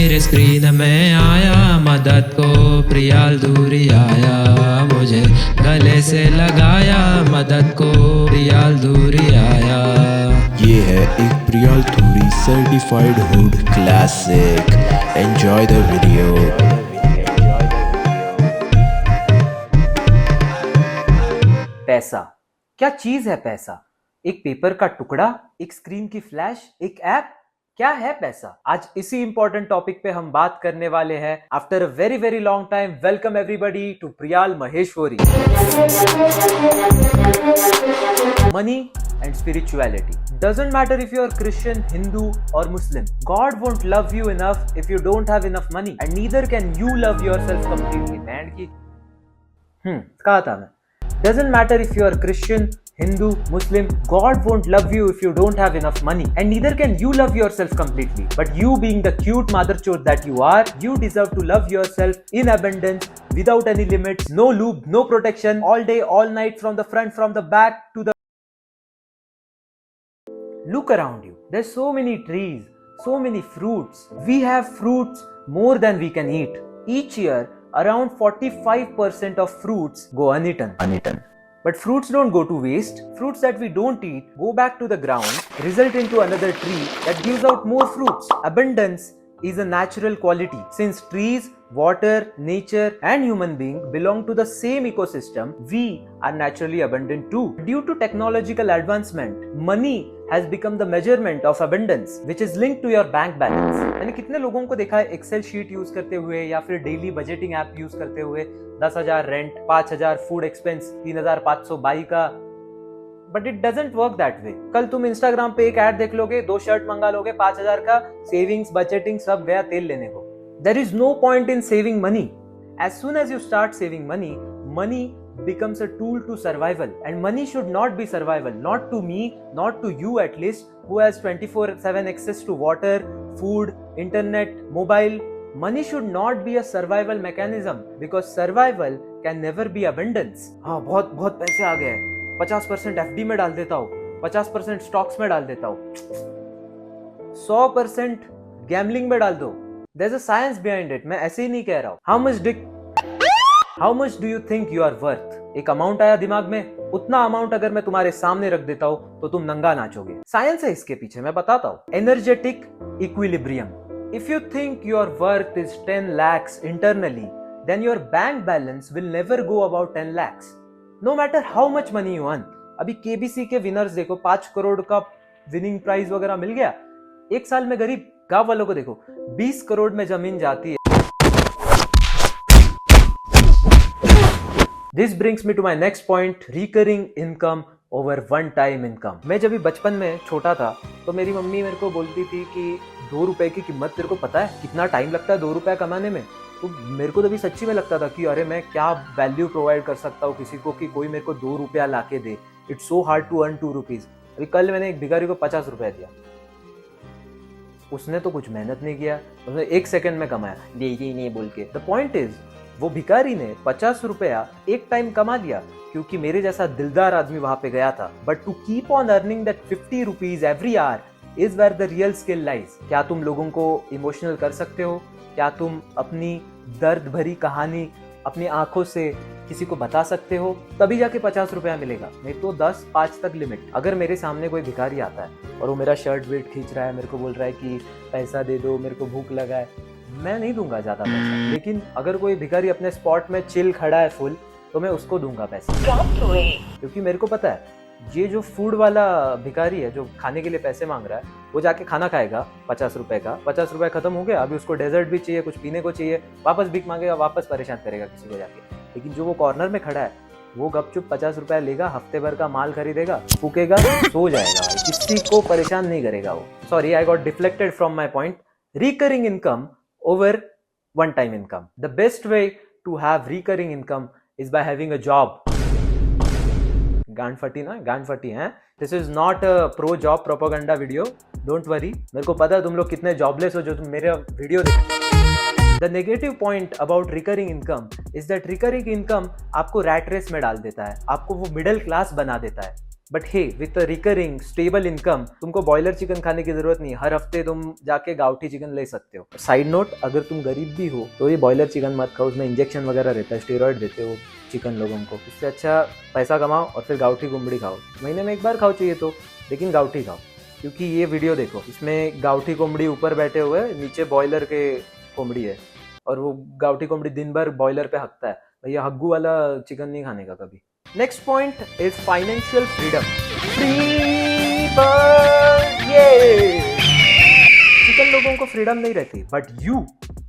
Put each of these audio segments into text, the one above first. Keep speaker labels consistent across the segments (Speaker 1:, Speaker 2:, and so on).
Speaker 1: मेरे स्क्रीन में आया, मदद को प्रियाल धूरी आया, मुझे गले से लगाया, मदद को प्रियाल धूरी आया।
Speaker 2: ये है एक Priyal Dhuri certified hood classic. Enjoy the video.
Speaker 3: पैसा क्या चीज है? पैसा एक पेपर का टुकड़ा, एक स्क्रीन की फ्लैश, एक ऐप? क्या है पैसा? आज इसी इंपॉर्टेंट टॉपिक पे हम बात करने वाले हैं। After a very very long time, welcome everybody to Priyal Maheshwari. Money and spirituality. Doesn't matter if you are Christian, Hindu or Muslim. God won't love you enough if you don't have enough money, and neither can you love yourself completely. Band की कहा था मैं। Doesn't matter if you are Christian, Hindu, Muslim. God won't love you if you don't have enough money, and neither can you love yourself completely. But you, being the cute motherchode that you are, you deserve to love yourself in abundance, without any limits, no lube, no protection, all day, all night, from the front, from the back to the. Look around you. There's so many trees, so many fruits. We have fruits more than we can eat. Each year, around 45% of fruits go uneaten. But fruits don't go to waste. Fruits that we don't eat go back to the ground, result into another tree that gives out more fruits. Abundance is a natural quality. Since trees, water, nature and human being belong to the same ecosystem, we are naturally abundant too. Due to technological advancement, money has become the measurement of abundance, which is linked to your bank balance. मैंने कितने लोगों को देखा है Excel sheet use करते हुए या फिर डेली बजटिंग ऐप यूज करते हुए, 10,000 रेंट, 5,000 फूड एक्सपेंस, 3,500 बाई का। But it doesn't work that way. कल तुम इंस्टाग्राम पे एक ऐड देख लोगे, 2 शर्ट मंगा लोगे, 5,000 का, सेविंग्स बजटिंग सब गया तेल लेने को। There is no point in saving money. As soon as you start saving money, money becomes a tool to survival, and money should not be survival, not to me, not to you at least, who has 24/7 access to water, food, internet, mobile. Money should not be a survival mechanism, because survival can never be abundance. हाँ, बहुत बहुत पैसे आ गए हैं, 50% FD में डाल देता हूँ, 50% स्टॉक्स में डाल देता हूँ, 100% गैम्बलिंग में डाल दो। There's a science behind it. मैं ऐसे ही नहीं कह रहा हूँ। How much do you think you are worth? एक अमाउंट आया दिमाग में, उतना अमाउंट अगर मैं तुम्हारे सामने रख देता हूँ तो तुम नंगा नाचोगे। साइंस है इसके पीछे, मैं बताता हूँ। Energetic equilibrium. If you think your worth is 10 lakhs internally, then your bank balance will never go about 10 lakhs. No matter how much money you earn. अभी केबीसी के विनर्स देखो, 5 करोड़ का विनिंग प्राइज वगैरह मिल गया। एक साल में गरीब गांव वालों को देखो, 20 करोड़ में जमीन जाती है। This brings me to my next point, recurring income over one time income. मैं जब भी बचपन में छोटा था तो मेरी मम्मी मेरे को बोलती थी कि 2 रुपए की कीमत तेरे को पता है कितना टाइम लगता है 2 रुपए कमाने में? तो मेरे को तो भी सच्ची में लगता था कि अरे मैं क्या वैल्यू प्रोवाइड कर सकता हूँ किसी को कि कोई मेरे को 2 रुपया ला के दे। It's so hard to earn 2 rupees. अभी कल मैंने एक भिखारी को 50 रुपया दिया, उसने तो कुछ मेहनत नहीं किया, उसने 1 सेकंड में कमाया दे नहीं बोल के। द पॉइंट इज, वो भिखारी ने 50 रुपया एक टाइम कमा लिया क्योंकि मेरे जैसा दिलदार आदमी वहां पे गया था। But to keep on earning that 50 rupees every hour is where the real skill lies. क्या तुम लोगों को इमोशनल कर सकते हो? क्या तुम अपनी दर्द भरी कहानी अपनी आंखों से किसी को बता सकते हो? तभी जाके 50 रुपया मिलेगा, नहीं तो 10, 5 तक लिमिट। अगर मेरे सामने कोई भिखारी आता है और वो मेरा शर्ट वेट खींच रहा है, मेरे को बोल रहा है कि पैसा दे दो, मेरे को भूख लगा है, मैं नहीं दूंगा ज्यादा पैसा। लेकिन अगर कोई भिखारी अपने स्पॉट में चिल खड़ा है फुल, तो मैं उसको दूंगा पैसा, क्योंकि मेरे को पता है ये जो फूड वाला भिखारी है जो खाने के लिए पैसे मांग रहा है, वो जाके खाना खाएगा 50 रुपए का, 50 रुपए खत्म हो गया, अभी उसको डेजर्ट भी चाहिए, कुछ पीने को चाहिए, वापस भीख मांगेगा, वापस परेशान करेगा किसी को जाके। लेकिन जो वो कॉर्नर में खड़ा है वो गपचुप 50 रुपया लेगा, हफ्ते भर का माल खरीदेगा, फूकेगा, सो जाएगा, किसी को परेशान नहीं करेगा वो। Sorry, I got deflected from my point. Recurring income over one time income. The best way to have recurring income is by having a job. गांडफटी ना, गांडफटी है। This is not a pro job propaganda video. Don't worry. मेरे को पता है तुम लोग कितने jobless हो जो तुम मेरे वीडियो देखते। The negative point about recurring income is that recurring income आपको रैट रेस में डाल देता है, आपको वो मिडिल क्लास बना देता है। But hey with a recurring stable income तुमको बॉयलर चिकन खाने की जरूरत नहीं, हर हफ्ते तुम जाके गाउठी चिकन ले सकते हो। साइड नोट, अगर तुम गरीब भी हो तो ये बॉयलर चिकन मत खाओ, उसमें इंजेक्शन वगैरह रहता है, स्टेरॉइड देते हो चिकन लोगों को। इससे अच्छा पैसा कमाओ और फिर गाउठी कुमड़ी खाओ, महीने में एक बार खाओ चाहिए तो, लेकिन गाउठी खाओ। क्योंकि ये वीडियो देखो, इसमें गाउठी कोमड़ी ऊपर बैठे हुए, नीचे बॉयलर के कोमड़ी है, और वो गाउठी कोमड़ी दिन भर बॉयलर पे हकता है। भैया हग्गू वाला चिकन नहीं खाने का कभी। Next point is financial freedom. Free bird, ये चिकन लोगों को फ्रीडम नहीं रहती, but you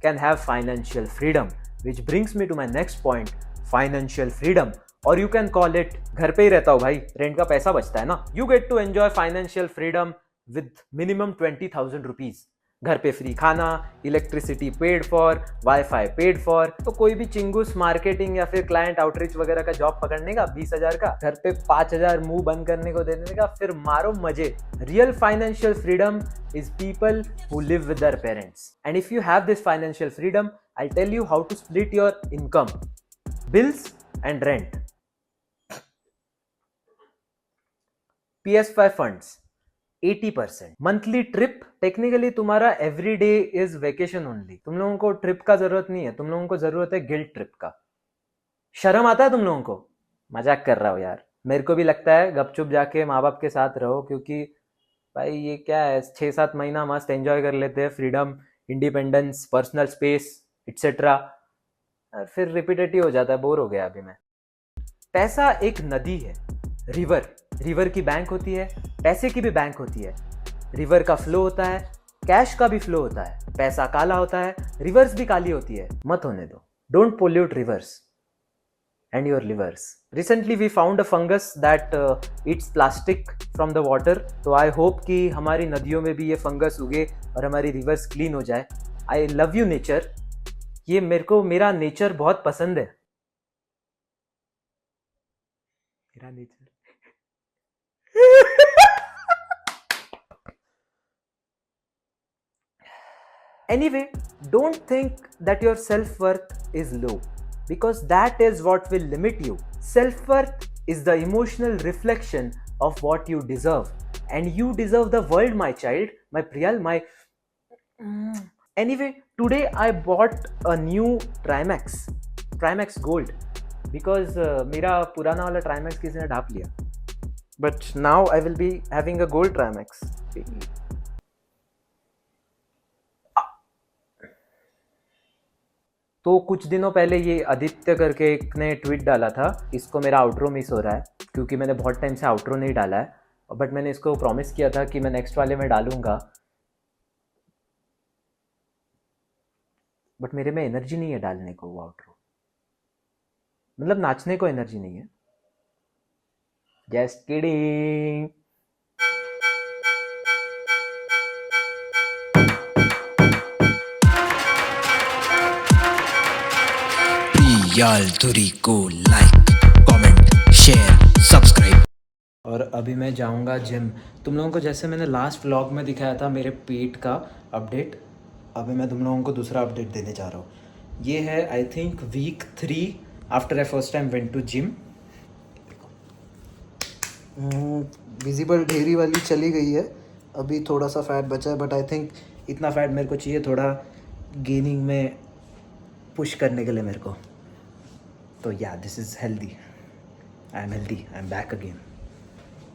Speaker 3: can have financial freedom, which brings me to my next point, financial freedom. और यू कैन कॉल इट, घर पे ही रहता हूँ भाई, रेंट का पैसा बचता है ना। You get to enjoy financial freedom with minimum 20,000 rupees. घर पे फ्री खाना, electricity paid for, wifi paid for. तो कोई भी चिंगूस मार्केटिंग या फिर क्लाइंट आउटरीच वगैरह का जॉब पकड़ने का 20,000 का, घर पे 5,000 मुंह बंद करने को देने का, फिर मारो मजे। Real financial freedom is people who live with their parents. And if you have this financial freedom, I'll tell you how to split your income, bills and rent. PS5 funds 80%. Monthly trip, technically तुम्हारा every day is vacation only. तुम लोगों को trip का जरूरत नहीं है, तुम लोगों को जरूरत है गिल्ट ट्रिप का। शर्म आता है तुम लोगों को? मजाक कर रहा हो यार, मेरे को भी लगता है गपचुप जाके माँ बाप के साथ रहो, क्योंकि भाई ये क्या है, 6-7 महीना मस्त एंजॉय कर लेते हैं, freedom, independence, personal space etcetera, फिर रिपीटेटिव हो जाता है, बोर हो गया अभी मैं। पैसा एक नदी है, रिवर की बैंक होती है, पैसे की भी बैंक होती है। रिवर का फ्लो होता है, कैश का भी फ्लो होता है, पैसा काला होता है, रिवर्स भी काली होती है। मत होने दो, don't pollute reverse and your livers. Recently we found a fungus that eats plastic from the water. तो I hope कि हमारी नदियों में भी ये फंगस उगे और हमारी रिवर्स क्लीन हो जाए। I love you nature. ये मेरा नेचर बहुत पसंद है। मेरा nature Anyway, don't think that your self-worth is low, because that is what will limit you. Self-worth is the emotional reflection of what you deserve, and you deserve the world, my child, my Priyal, my... Anyway, today I bought a new Trimax Gold, because मेरा पुराना वाला Trimax किसी ने ढाप लिया, but now I will be having a gold Trimax. तो कुछ दिनों पहले ये आदित्य करके एक ने ट्वीट डाला था, इसको मेरा आउटरो मिस हो रहा है क्योंकि मैंने बहुत टाइम से आउटरो नहीं डाला है, बट मैंने इसको प्रॉमिस किया था कि मैं नेक्स्ट वाले में डालूंगा, बट मेरे में एनर्जी नहीं है डालने को वो आउटरो, मतलब नाचने को एनर्जी नहीं है। Just kidding.
Speaker 2: प्रियाल धुरी को लाइक, कमेंट, शेयर, सब्सक्राइब।
Speaker 3: और अभी मैं जाऊंगा जिम। तुम लोगों को जैसे मैंने लास्ट व्लॉग में दिखाया था मेरे पेट का अपडेट, अभी मैं तुम लोगों को दूसरा अपडेट देने जा रहा हूँ। ये है I think week 3 after I first time went to gym. Visible ढेरी वाली चली गई है, अभी थोड़ा सा फैट बचा है, बट आई थिंक इतना फैट मेरे को चाहिए थोड़ा गेनिंग में पुश करने के लिए मेरे को। तो या this is healthy, I am back again.